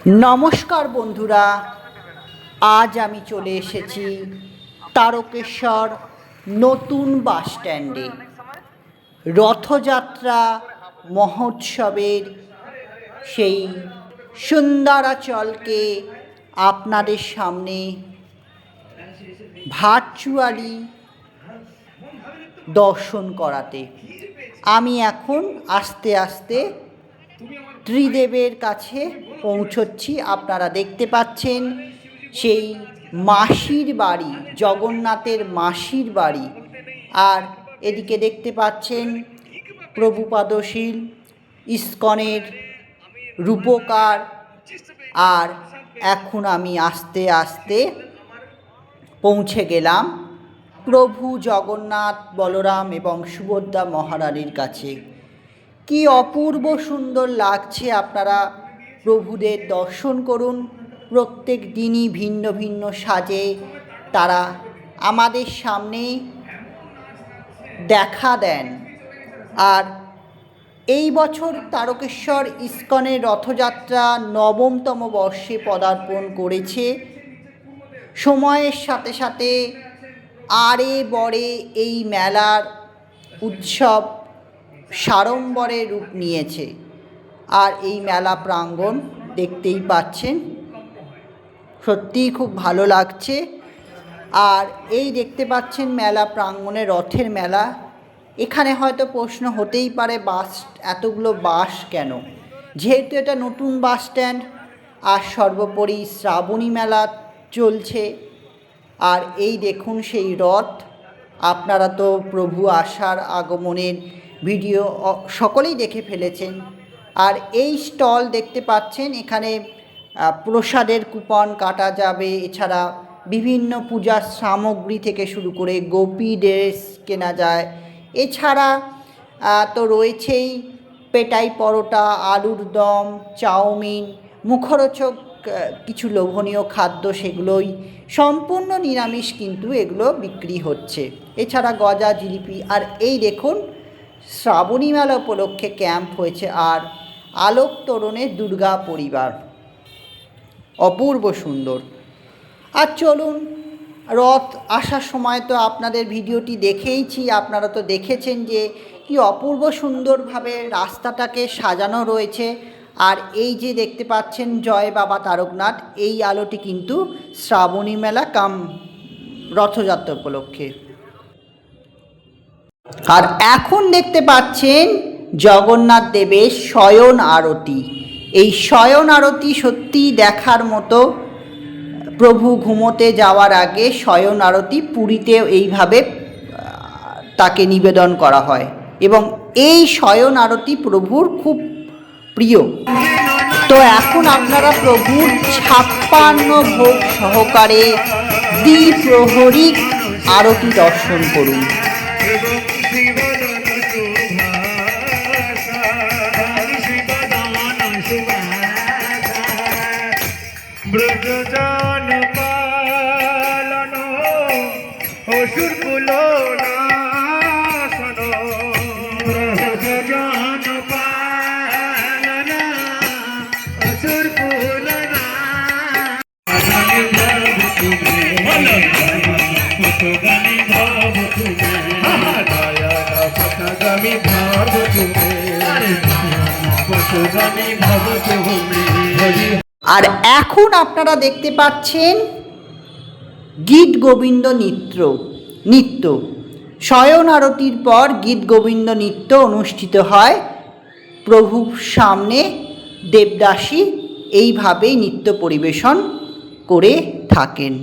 নমস্কার বন্ধুরা, আজ আমি চলে এসেছি তারকেশ্বর নতুন বাস স্ট্যান্ডে। রথযাত্রা মহোৎসবের সেই সুন্দরাচলকে আপনাদের সামনে ভার্চুয়ালি দর্শন করাতে আমি এখন আস্তে আস্তে ত্রিদেবের কাছে পৌঁছচ্ছি। আপনারা দেখতে পাচ্ছেন সেই মাসির বাড়ি, জগন্নাথের মাসির বাড়ি। আর এদিকে দেখতে পাচ্ছেন প্রভুপাদশীল ইস্কনের রূপকার। আর এখন আমি আস্তে আস্তে পৌঁছে গেলাম প্রভু জগন্নাথ, বলরাম এবং সুভদ্রা মহারানীর কাছে। কি অপূর্ব সুন্দর লাগছে, আপনারা প্রভুদের দর্শন করুন। প্রত্যেক দিনই ভিন্ন ভিন্ন সাজে তারা আমাদের সামনে দেখা দেন। আর এই বছর তারকেশ্বর ইস্কনের রথযাত্রা নবমতম বর্ষে পদার্পণ করেছে। সময়ের সাথে সাথে আরে বরে এই মেলার উৎসব সাড়ম্বরে রূপ নিয়েছে। আর এই মেলা প্রাঙ্গণ দেখতেই পাচ্ছেন, সত্যিই খুব ভালো লাগছে। আর এই দেখতে পাচ্ছেন মেলা প্রাঙ্গণে রথের মেলা। এখানে হয়তো প্রশ্ন হতেই পারে, এতগুলো বাস কেন? যেহেতু এটা নতুন বাস স্ট্যান্ড আর সর্বোপরি শ্রাবণী মেলা চলছে। আর এই দেখুন সেই রথ। আপনারা তো প্রভু আসার আগমনের ভিডিও সকলেই দেখে ফেলেছেন। আর এই স্টল দেখতে পাচ্ছেন, এখানে প্রসাদের কুপন কাটা যাবে। এছাড়া বিভিন্ন পূজার সামগ্রী থেকে শুরু করে গোপী ড্রেস কেনা যায়। এছাড়া তো রয়েছেই পেটাই পরোটা, আলুর দম, চাউমিন, মুখরোচক কিছু লোভনীয় খাদ্য, সেগুলোই সম্পূর্ণ নিরামিষ, কিন্তু এগুলো বিক্রি হচ্ছে। এছাড়া গজা, জিলিপি। আর এই দেখুন শ্রাবণী মেলা উপলক্ষে ক্যাম্প হয়েছে। আর আলোক তোরণে দুর্গা পরিবার, অপূর্ব সুন্দর। আর চলুন, রথ আসার সময় তো আপনাদের ভিডিওটি দেখেইছি, আপনারা তো দেখেছেন যে কি অপূর্ব সুন্দরভাবে রাস্তাটাকে সাজানো রয়েছে। আর এই যে দেখতে পাচ্ছেন জয় বাবা তারকনাথ, এই আলোটি কিন্তু শ্রাবণী মেলা কাম রথযাত্রা উপলক্ষে। আর এখন দেখতে পাচ্ছেন জগন্নাথ দেবের শয়ন আরতি। এই শয়ন আরতি সত্যিই দেখার মতো। প্রভু ঘুমোতে যাওয়ার আগে শয়ন আরতি পুরীতেও এইভাবে তাকে নিবেদন করা হয়, এবং এই শয়ন আরতি প্রভুর খুব প্রিয়। তো এখন আপনারা প্রভুর 56 ভোগ সহকারে দ্বিপ্রহরিক আরতি দর্শন করুন। ব্রজজন পালন অসুর কুল নাশন, ব্রজজন পালন অসুর কুল নাশন, পথগামী ভাব তুমে, পথগামী ভাব তুমে, পথগামী ভাব তুমে। আর এখন আপনারা দেখতে পাচ্ছেন গীত গোবিন্দ নৃত্য। শয়ন আরতির পর গীত গোবিন্দ নৃত্য অনুষ্ঠিত হয়। প্রভুর সামনে দেবদাসী এইভাবেই নৃত্য পরিবেশন করে থাকেন।